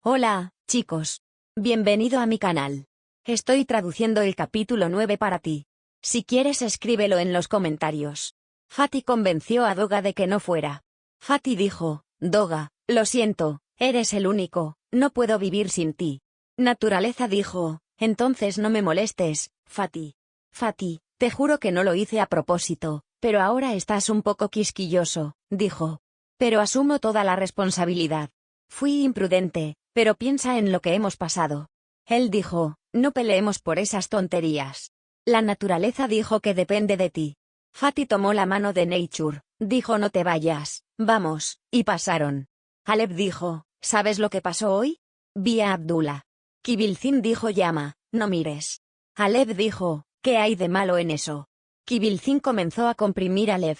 Hola, chicos. Bienvenido a mi canal. Estoy traduciendo el capítulo 9 para ti. Si quieres escríbelo en los comentarios. Fatty convenció a Doga de que no fuera. Fatty dijo, Doga, lo siento, eres el único, no puedo vivir sin ti. Naturaleza dijo, entonces no me molestes, Fatty. Fatty, te juro que no lo hice a propósito, pero ahora estás un poco quisquilloso, dijo. Pero asumo toda la responsabilidad. Fui imprudente, pero piensa en lo que hemos pasado. Él dijo, no peleemos por esas tonterías. La naturaleza dijo que depende de ti. Fatty tomó la mano de Nature, dijo no te vayas, vamos, y pasaron. Aleb dijo, ¿sabes lo que pasó hoy? Vi a Abdullah. Kibilcim dijo llama, no mires. Aleb dijo, ¿qué hay de malo en eso? Kibilcim comenzó a comprimir a Aleb.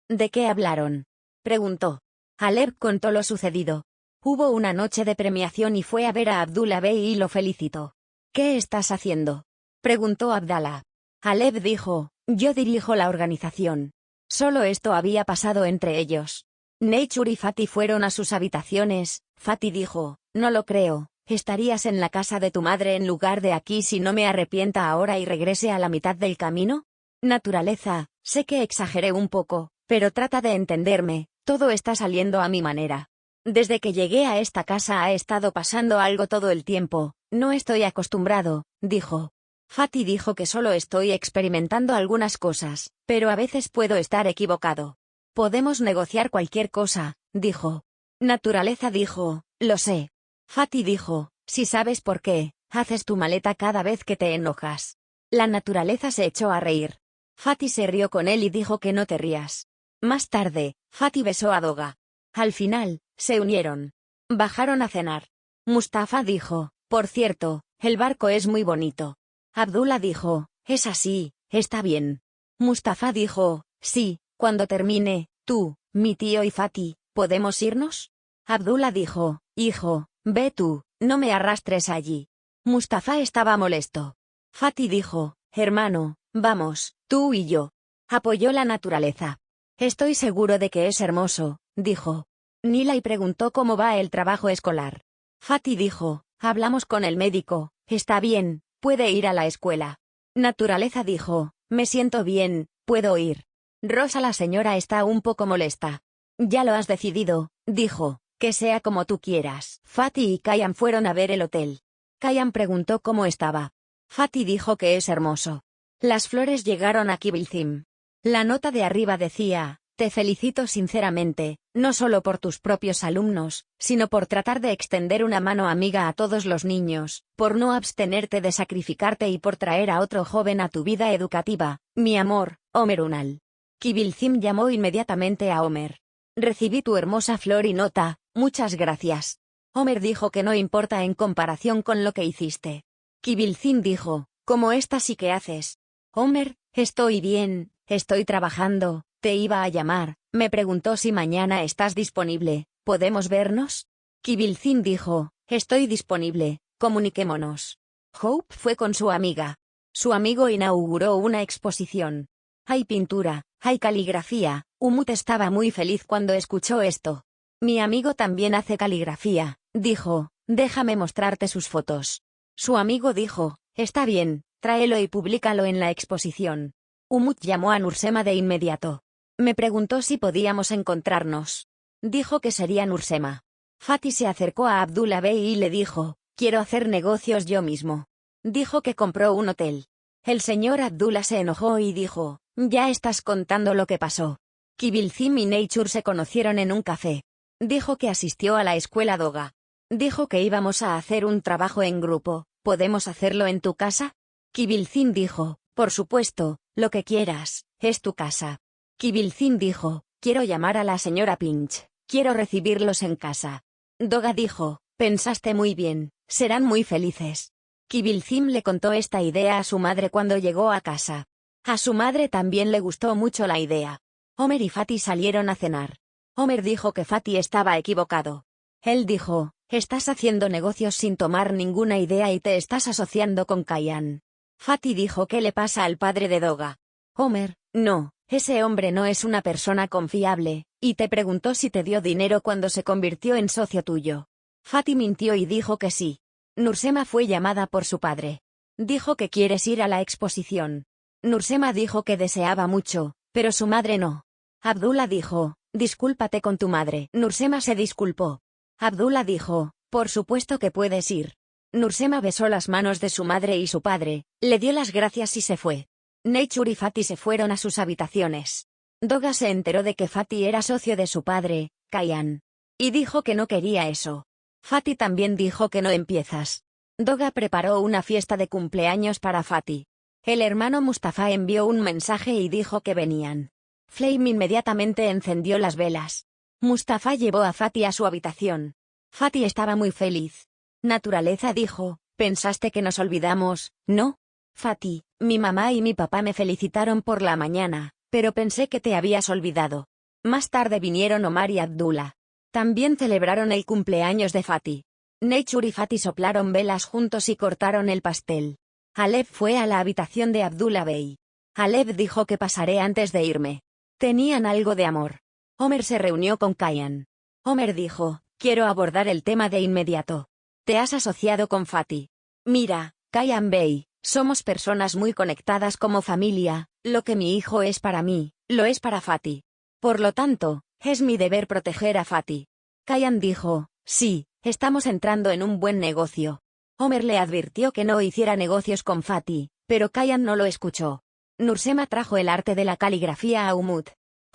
¿De qué hablaron? Preguntó. Aleb contó lo sucedido. Hubo una noche de premiación y fue a ver a Abdullah Bey y lo felicitó. ¿Qué estás haciendo? Preguntó Abdallah. Aleb dijo, yo dirijo la organización. Solo esto había pasado entre ellos. Nature y Fatty fueron a sus habitaciones. Fatty dijo, no lo creo, ¿estarías en la casa de tu madre en lugar de aquí si no me arrepienta ahora y regrese a la mitad del camino? Naturaleza, sé que exageré un poco, pero trata de entenderme, todo está saliendo a mi manera. Desde que llegué a esta casa ha estado pasando algo todo el tiempo, no estoy acostumbrado, dijo. Fatty dijo que solo estoy experimentando algunas cosas, pero a veces puedo estar equivocado. Podemos negociar cualquier cosa, dijo. Naturaleza dijo, lo sé. Fatty dijo, si sabes por qué, haces tu maleta cada vez que te enojas. La naturaleza se echó a reír. Fatty se rió con él y dijo que no te rías. Más tarde, Fatty besó a Doga. Al final, se unieron. Bajaron a cenar. Mustafa dijo, por cierto, el barco es muy bonito. Abdullah dijo, es así, está bien. Mustafa dijo, sí, cuando termine, tú, mi tío y Fatty, ¿podemos irnos? Abdullah dijo, hijo, ve tú, no me arrastres allí. Mustafa estaba molesto. Fatty dijo, hermano, vamos, tú y yo. Apoyó la naturaleza. Estoy seguro de que es hermoso, dijo. Nilay preguntó cómo va el trabajo escolar. Fatty dijo, hablamos con el médico, está bien, puede ir a la escuela. Naturaleza dijo, me siento bien, puedo ir. Rosa la señora está un poco molesta. Ya lo has decidido, dijo, que sea como tú quieras. Fatty y Kayam fueron a ver el hotel. Kayam preguntó cómo estaba. Fatty dijo que es hermoso. Las flores llegaron a Kibilcim. La nota de arriba decía, te felicito sinceramente, no solo por tus propios alumnos, sino por tratar de extender una mano amiga a todos los niños, por no abstenerte de sacrificarte y por traer a otro joven a tu vida educativa, mi amor, Omer Unal. Kibilcim llamó inmediatamente a Omer. Recibí tu hermosa flor y nota, muchas gracias. Omer dijo que no importa en comparación con lo que hiciste. Kibilcim dijo, ¿cómo estás y qué haces? Omer, estoy bien, estoy trabajando. Te iba a llamar, me preguntó si mañana estás disponible, ¿podemos vernos? Kibilcim dijo, estoy disponible, comuniquémonos. Hope fue con su amiga. Su amigo inauguró una exposición. Hay pintura, hay caligrafía, Umut estaba muy feliz cuando escuchó esto. Mi amigo también hace caligrafía, dijo, déjame mostrarte sus fotos. Su amigo dijo, está bien, tráelo y públicalo en la exposición. Umut llamó a Nursema de inmediato. Me preguntó si podíamos encontrarnos. Dijo que sería Nursema. Fatty se acercó a Abdullah Bey y le dijo, quiero hacer negocios yo mismo. Dijo que compró un hotel. El señor Abdullah se enojó y dijo, ya estás contando lo que pasó. Kibilcim y Nature se conocieron en un café. Dijo que asistió a la escuela Doga. Dijo que íbamos a hacer un trabajo en grupo, ¿podemos hacerlo en tu casa? Kibilcim dijo, por supuesto, lo que quieras, es tu casa. Kibilcim dijo, quiero llamar a la señora Pinch, quiero recibirlos en casa. Doga dijo, pensaste muy bien, serán muy felices. Kibilcim le contó esta idea a su madre cuando llegó a casa. A su madre también le gustó mucho la idea. Omer y Fatty salieron a cenar. Omer dijo que Fatty estaba equivocado. Él dijo, estás haciendo negocios sin tomar ninguna idea y te estás asociando con Kayan. Fatty dijo ¿qué le pasa al padre de Doga? Omer, no. Ese hombre no es una persona confiable, y te preguntó si te dio dinero cuando se convirtió en socio tuyo. Fatih mintió y dijo que sí. Nursema fue llamada por su padre. Dijo que quieres ir a la exposición. Nursema dijo que deseaba mucho, pero su madre no. Abdullah dijo, discúlpate con tu madre. Nursema se disculpó. Abdullah dijo, por supuesto que puedes ir. Nursema besó las manos de su madre y su padre, le dio las gracias y se fue. Nechur y Fatih se fueron a sus habitaciones. Doga se enteró de que Fatih era socio de su padre, Kayan. Y dijo que no quería eso. Fatih también dijo que no empiezas. Doga preparó una fiesta de cumpleaños para Fatih. El hermano Mustafa envió un mensaje y dijo que venían. Flame inmediatamente encendió las velas. Mustafa llevó a Fatih a su habitación. Fatih estaba muy feliz. Naturaleza dijo, ¿pensaste que nos olvidamos, no? Fatih, mi mamá y mi papá me felicitaron por la mañana, pero pensé que te habías olvidado. Más tarde vinieron Omar y Abdullah. También celebraron el cumpleaños de Fatih. Nechur y Fatih soplaron velas juntos y cortaron el pastel. Alep fue a la habitación de Abdullah Bey. Alep dijo que pasaré antes de irme. Tenían algo de amor. Omer se reunió con Kayan. Omer dijo, quiero abordar el tema de inmediato. Te has asociado con Fatih. Mira, Kayan Bey, somos personas muy conectadas como familia, lo que mi hijo es para mí, lo es para Fatih. Por lo tanto, es mi deber proteger a Fatih. Kayan dijo, sí, estamos entrando en un buen negocio. Omer le advirtió que no hiciera negocios con Fatih, pero Kayan no lo escuchó. Nursema trajo el arte de la caligrafía a Umut.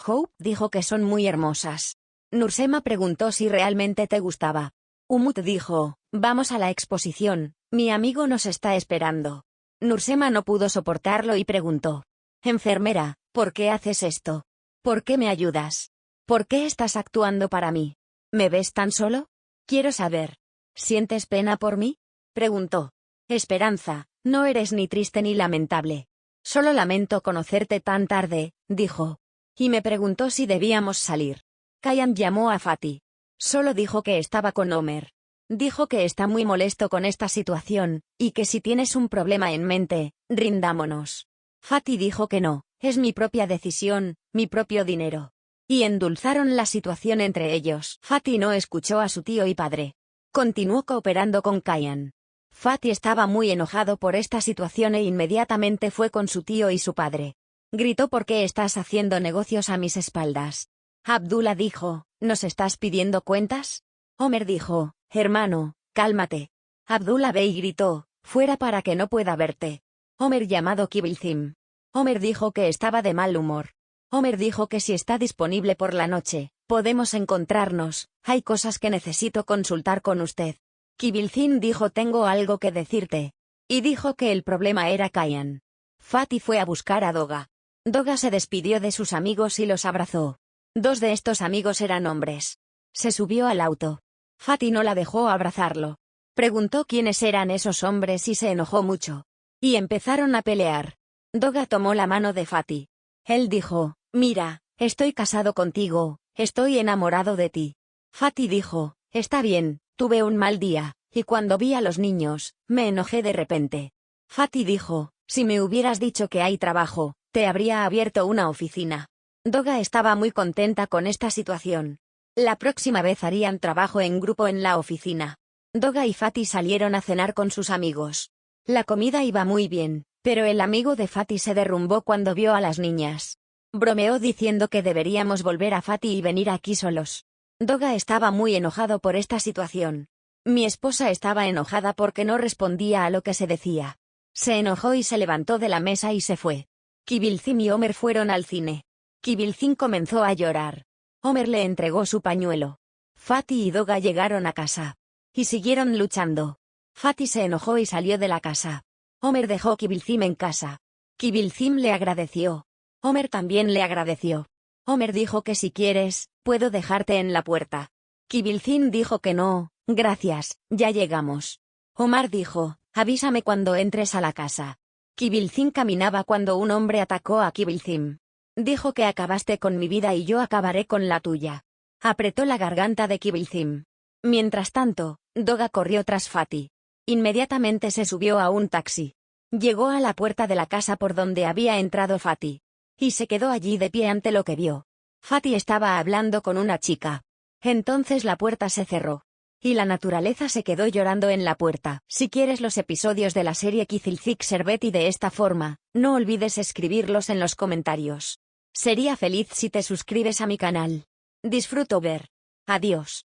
Hope dijo que son muy hermosas. Nursema preguntó si realmente te gustaba. Umut dijo, vamos a la exposición, mi amigo nos está esperando. Nursema no pudo soportarlo y preguntó. Enfermera, ¿por qué haces esto? ¿Por qué me ayudas? ¿Por qué estás actuando para mí? ¿Me ves tan solo? Quiero saber. ¿Sientes pena por mí? Preguntó. Esperanza, no eres ni triste ni lamentable. Solo lamento conocerte tan tarde, dijo. Y me preguntó si debíamos salir. Kayan llamó a Fatih. Solo dijo que estaba con Omer. Dijo que está muy molesto con esta situación, y que si tienes un problema en mente, rindámonos. Fatih dijo que no, es mi propia decisión, mi propio dinero. Y endulzaron la situación entre ellos. Fatih no escuchó a su tío y padre. Continuó cooperando con Kayan. Fatih estaba muy enojado por esta situación e inmediatamente fue con su tío y su padre. Gritó: ¿por qué estás haciendo negocios a mis espaldas? Abdullah dijo: ¿nos estás pidiendo cuentas? Omer dijo: hermano, cálmate. Abdullah Bey gritó: fuera para que no pueda verte. Omer llamado Kibilzim. Omer dijo que estaba de mal humor. Omer dijo que si está disponible por la noche, podemos encontrarnos, hay cosas que necesito consultar con usted. Kibilzim dijo: tengo algo que decirte. Y dijo que el problema era Kayan. Fatih fue a buscar a Doga. Doga se despidió de sus amigos y los abrazó. Dos de estos amigos eran hombres. Se subió al auto. Fatih no la dejó abrazarlo. Preguntó quiénes eran esos hombres y se enojó mucho. Y empezaron a pelear. Doga tomó la mano de Fatih. Él dijo: mira, estoy casado contigo, estoy enamorado de ti. Fatih dijo: está bien, tuve un mal día, y cuando vi a los niños, me enojé de repente. Fatih dijo: si me hubieras dicho que hay trabajo, te habría abierto una oficina. Doga estaba muy contenta con esta situación. La próxima vez harían trabajo en grupo en la oficina. Doga y Fatih salieron a cenar con sus amigos. La comida iba muy bien, pero el amigo de Fatih se derrumbó cuando vio a las niñas. Bromeó diciendo que deberíamos volver a Fatih y venir aquí solos. Doga estaba muy enojado por esta situación. Mi esposa estaba enojada porque no respondía a lo que se decía. Se enojó y se levantó de la mesa y se fue. Kibilzim y Omer fueron al cine. Kibilzim comenzó a llorar. Omer le entregó su pañuelo. Fatih y Doga llegaron a casa. Y siguieron luchando. Fatih se enojó y salió de la casa. Omer dejó Kibilzim en casa. Kibilzim le agradeció. Omer también le agradeció. Omer dijo que si quieres, puedo dejarte en la puerta. Kibilzim dijo que no, gracias, ya llegamos. Omar dijo: avísame cuando entres a la casa. Kibilzim caminaba cuando un hombre atacó a Kibilzim. Dijo que acabaste con mi vida y yo acabaré con la tuya. Apretó la garganta de Kibilzim. Mientras tanto, Doga corrió tras Fatih. Inmediatamente se subió a un taxi. Llegó a la puerta de la casa por donde había entrado Fatih. Y se quedó allí de pie ante lo que vio. Fatih estaba hablando con una chica. Entonces la puerta se cerró. Y la naturaleza se quedó llorando en la puerta. Si quieres los episodios de la serie Kizilzik Serveti de esta forma, no olvides escribirlos en los comentarios. Sería feliz si te suscribes a mi canal. Disfruto ver. Adiós.